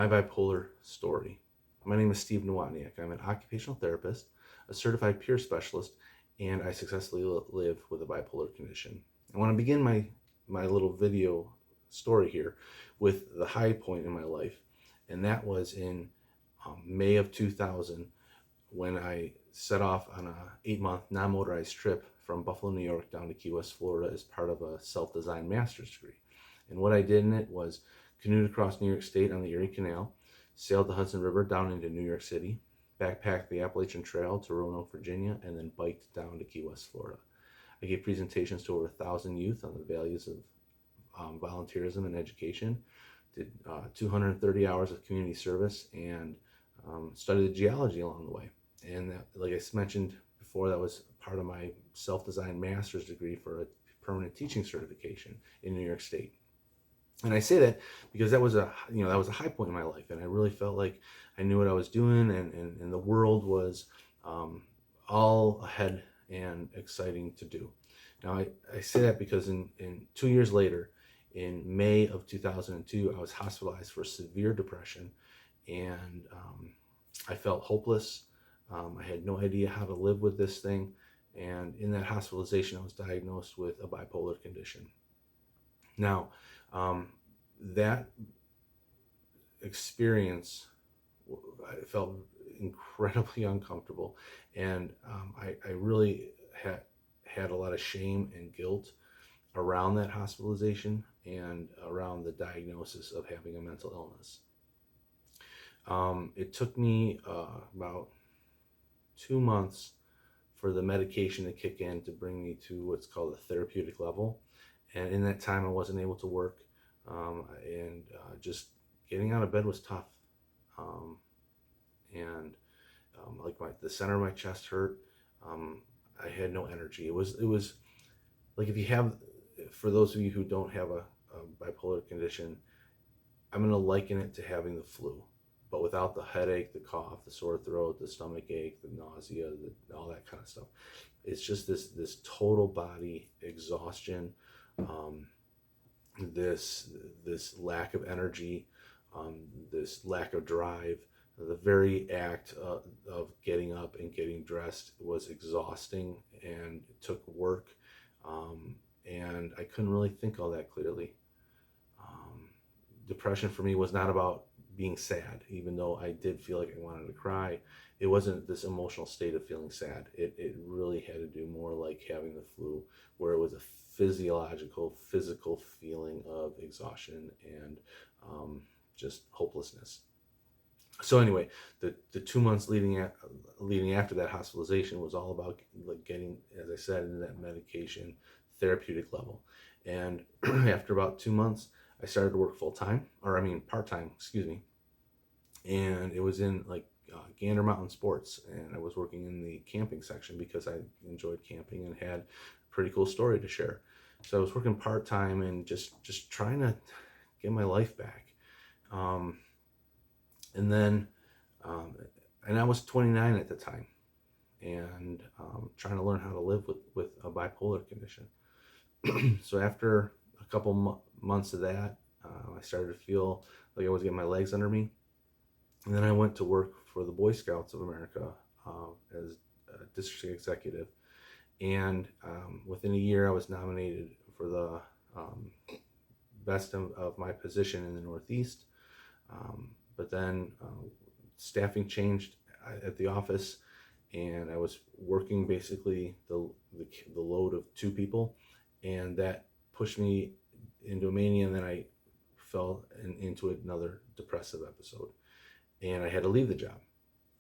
My bipolar story. My name is Steve Nawotniak. I'm an occupational therapist, a certified peer specialist, and I successfully live with a bipolar condition. I want to begin my little video story here with the high point in my life, and that was in May of 2000 when I set off on a 8-month non-motorized trip from Buffalo, New York down to Key West, Florida as part of a self-designed master's degree. And what I did in it was canoed across New York State on the Erie Canal, sailed the Hudson River down into New York City, backpacked the Appalachian Trail to Roanoke, Virginia, and then biked down to Key West, Florida. I gave presentations to over 1,000 youth on the values of volunteerism and education, did 230 hours of community service, and studied the geology along the way. And that, like I mentioned before, that was part of my self-designed master's degree for a permanent teaching certification in New York State. And I say that because that was a high point in my life, and I really felt like I knew what I was doing, and the world was all ahead and exciting to do. Now I say that because in 2 years later, in May of 2002, I was hospitalized for severe depression, and I felt hopeless. I had no idea how to live with this thing, and in that hospitalization, I was diagnosed with a bipolar condition. Now, that experience, I felt incredibly uncomfortable, and I really had a lot of shame and guilt around that hospitalization and around the diagnosis of having a mental illness. It took me about 2 months for the medication to kick in to bring me to what's called a therapeutic level. And in that time, I wasn't able to work, and just getting out of bed was tough. The center of my chest hurt. I had no energy. It was like, for those of you who don't have a bipolar condition, I'm going to liken it to having the flu, but without the headache, the cough, the sore throat, the stomach ache, the nausea, all that kind of stuff. It's just this total body exhaustion, this lack of energy, this lack of drive. The very act of getting up and getting dressed was exhausting and took work, and I couldn't really think all that clearly. Depression for me was not about being sad, even though I did feel like I wanted to cry. It wasn't this emotional state of feeling sad. It really had to do more like having the flu, where it was a physical feeling of exhaustion and just hopelessness. So anyway, the 2 months leading after that hospitalization was all about like getting, as I said, into that medication therapeutic level. And after about 2 months, I started to work part-time, and it was in Gander Mountain Sports, and I was working in the camping section because I enjoyed camping and had a pretty cool story to share. So I was working part-time and just trying to get my life back. And I was 29 at the time, and trying to learn how to live with a bipolar condition. So after a couple months of that, I started to feel like I was getting my legs under me. And then I went to work for the Boy Scouts of America as a district executive. And within a year, I was nominated for the best of my position in the Northeast. But then staffing changed at the office, and I was working basically the load of 2 people, and that pushed me into a mania, and then I fell into another depressive episode, and I had to leave the job.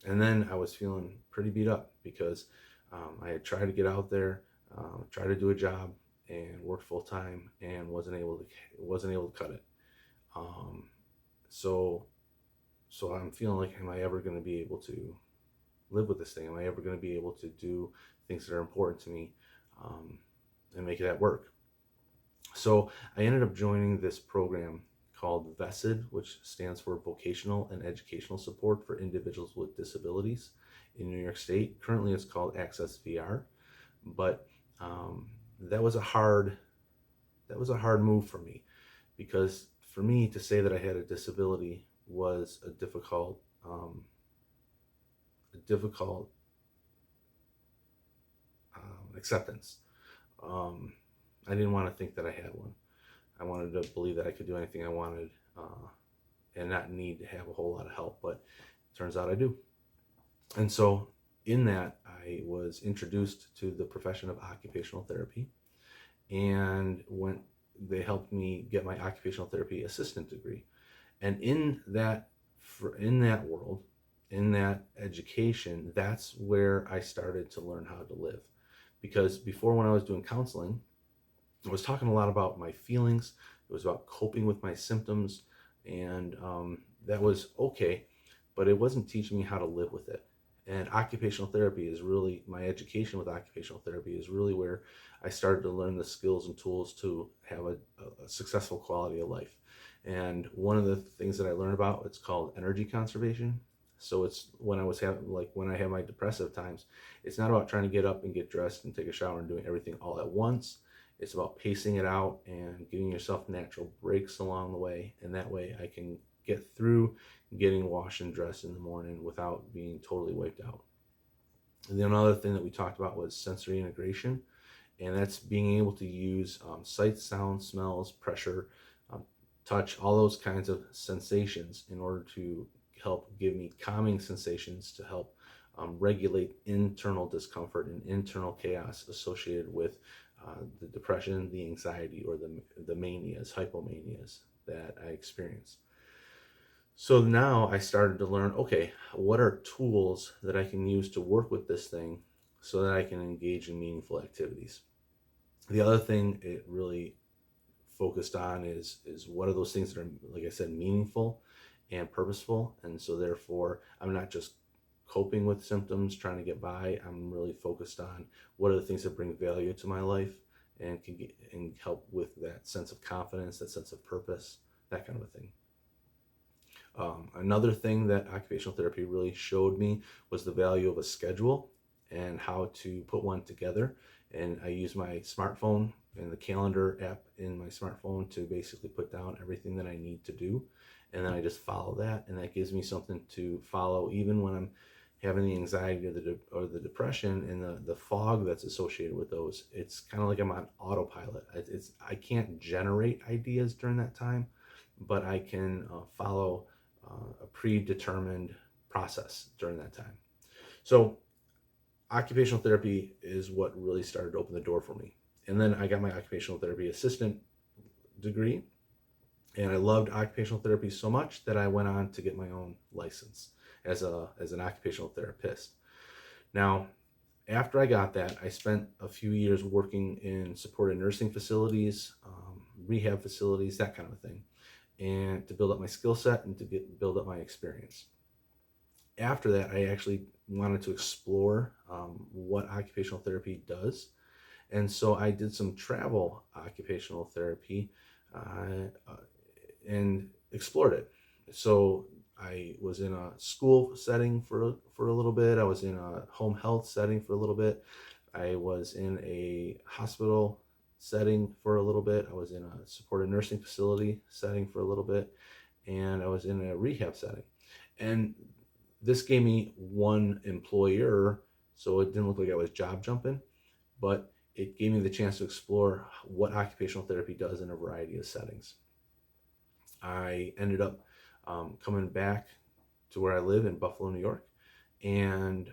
And then I was feeling pretty beat up because I had tried to get out there, tried to do a job, and worked full time, and wasn't able to cut it. So I'm feeling like, am I ever going to be able to live with this thing? Am I ever going to be able to do things that are important to me, and make that work? So I ended up joining this program called VESID, which stands for Vocational and Educational Support for Individuals with Disabilities in New York State. Currently it's called Access VR, but that was a hard move for me, because for me to say that I had a disability was a difficult acceptance. Um, I didn't want to think that I had one. I wanted to believe that I could do anything I wanted and not need to have a whole lot of help, but it turns out I do. And so in that, I was introduced to the profession of occupational therapy, and when they helped me get my occupational therapy assistant degree. And in that world, in that education, that's where I started to learn how to live. Because before, when I was doing counseling, I was talking a lot about my feelings. It was about coping with my symptoms, and that was okay, but it wasn't teaching me how to live with it. And occupational therapy is really, my education with occupational therapy is really where I started to learn the skills and tools to have a successful quality of life. And one of the things that I learned about, it's called energy conservation. So it's when I was having, like when I have my depressive times, it's not about trying to get up and get dressed and take a shower and doing everything all at once. It's about pacing it out and giving yourself natural breaks along the way. And that way I can get through getting washed and dressed in the morning without being totally wiped out. And then another thing that we talked about was sensory integration. And that's being able to use sight, sound, smells, pressure, um, touch, all those kinds of sensations in order to help give me calming sensations to help regulate internal discomfort and internal chaos associated with the depression, the anxiety, or the manias, hypomanias that I experience. So now I started to learn, okay, what are tools that I can use to work with this thing so that I can engage in meaningful activities? The other thing it really focused on is what are those things that are, like I said, meaningful and purposeful. And so therefore I'm not just coping with symptoms, trying to get by. I'm really focused on what are the things that bring value to my life and can get and help with that sense of confidence, that sense of purpose, that kind of a thing. Another thing that occupational therapy really showed me was the value of a schedule and how to put one together. And I use my smartphone and the calendar app in my smartphone to basically put down everything that I need to do. And then I just follow that. And that gives me something to follow even when I'm having the anxiety or the depression and the fog that's associated with those. It's kind of like I'm on autopilot. I can't generate ideas during that time, but I can follow a predetermined process during that time. So occupational therapy is what really started to open the door for me. And then I got my occupational therapy assistant degree, and I loved occupational therapy so much that I went on to get my own license as an occupational therapist. Now, after I got that, I spent a few years working in supported nursing facilities, rehab facilities, that kind of thing, and to build up my skill set and to build up my experience. After that, I actually wanted to explore what occupational therapy does. And so I did some travel occupational therapy and explored it. So I was in a school setting for a little bit. I was in a home health setting for a little bit. I was in a hospital setting for a little bit. I was in a supported nursing facility setting for a little bit. And I was in a rehab setting. And this gave me one employer, so it didn't look like I was job jumping, but it gave me the chance to explore what occupational therapy does in a variety of settings. I ended up coming back to where I live in Buffalo, New York, and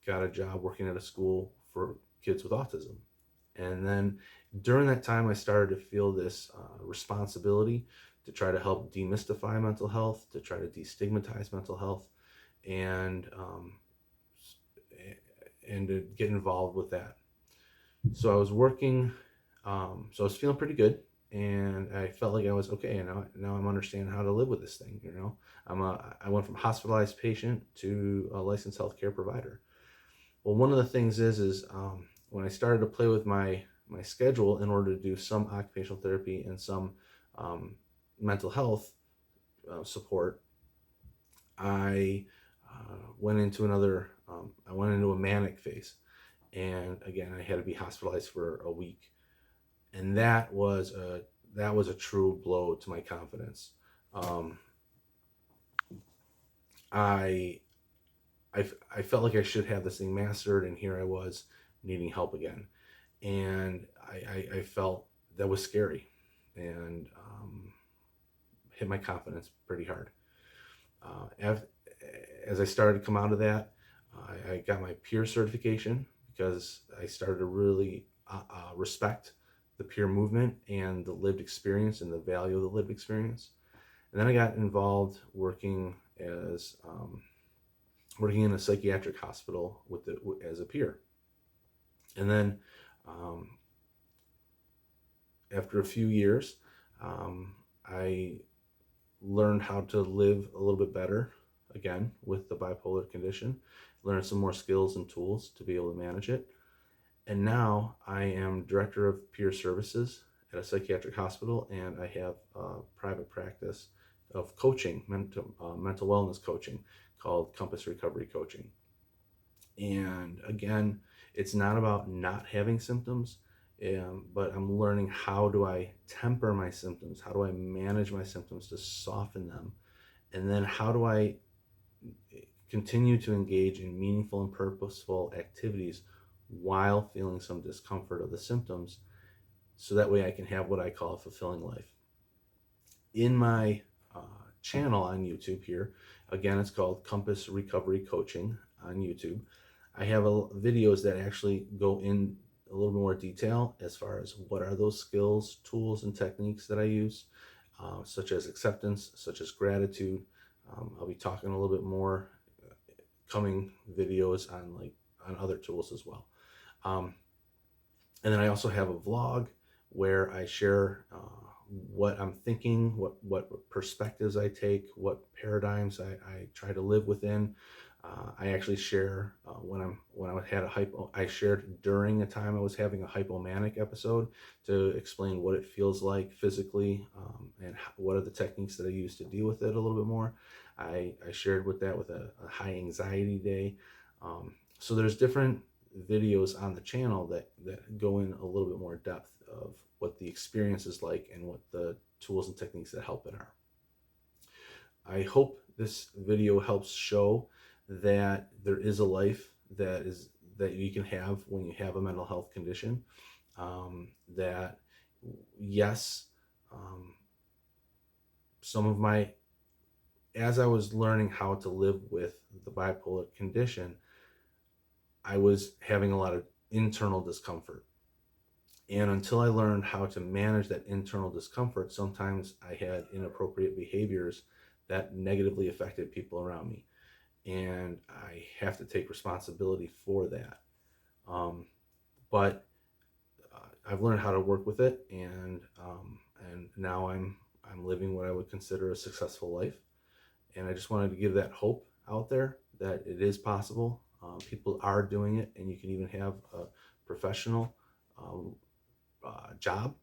got a job working at a school for kids with autism. And then during that time, I started to feel this responsibility to try to help demystify mental health, to try to destigmatize mental health, and to get involved with that. So I was working, so I was feeling pretty good, and I felt like I was okay. And now I'm understanding how to live with this thing. You know, I went from hospitalized patient to a licensed healthcare provider. Well, one of the things is when I started to play with my schedule in order to do some occupational therapy and some mental health support, I went into I went into a manic phase. And again, I had to be hospitalized for a week. And that was a true blow to my confidence. I, I felt like I should have this thing mastered, and here I was needing help again. And I felt that was scary, and hit my confidence pretty hard. As, as I started to come out of that, I got my peer certification because I started to really respect the peer movement and the lived experience and the value of the lived experience. And then I got involved working in a psychiatric hospital as a peer. And then um, after a few years, I learned how to live a little bit better again with the bipolar condition, learned some more skills and tools to be able to manage it. And now I am director of peer services at a psychiatric hospital, and I have a private practice of coaching, mental wellness coaching, called Compass Recovery Coaching. And again, it's not about not having symptoms, but I'm learning, how do I temper my symptoms? How do I manage my symptoms to soften them? And then how do I continue to engage in meaningful and purposeful activities while feeling some discomfort of the symptoms, so that way I can have what I call a fulfilling life. In my channel on YouTube here, again, it's called Compass Recovery Coaching on YouTube. I have videos that actually go in a little more detail as far as what are those skills, tools, and techniques that I use, such as acceptance, such as gratitude. I'll be talking a little bit more coming videos on other tools as well. And then I also have a vlog where I share what I'm thinking, what perspectives I take, what paradigms I try to live within. I actually share I shared during a time I was having a hypomanic episode to explain what it feels like physically, and what are the techniques that I use to deal with it a little bit more. I shared with a high anxiety day. So there's different videos on the channel that go in a little bit more depth of what the experience is like and what the tools and techniques that help it are. I hope this video helps show that there is a life that you can have when you have a mental health condition. That yes, as I was learning how to live with the bipolar condition, I was having a lot of internal discomfort. And until I learned how to manage that internal discomfort, sometimes I had inappropriate behaviors that negatively affected people around me. And I have to take responsibility for that. But I've learned how to work with it, and now I'm living what I would consider a successful life. And I just wanted to give that hope out there that it is possible. People are doing it, and you can even have a professional job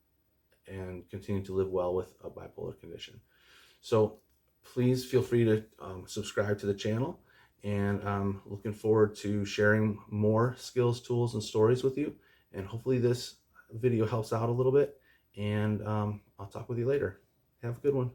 and continue to live well with a bipolar condition. So please feel free to subscribe to the channel, and I'm looking forward to sharing more skills, tools, and stories with you. And hopefully this video helps out a little bit, and I'll talk with you later. Have a good one.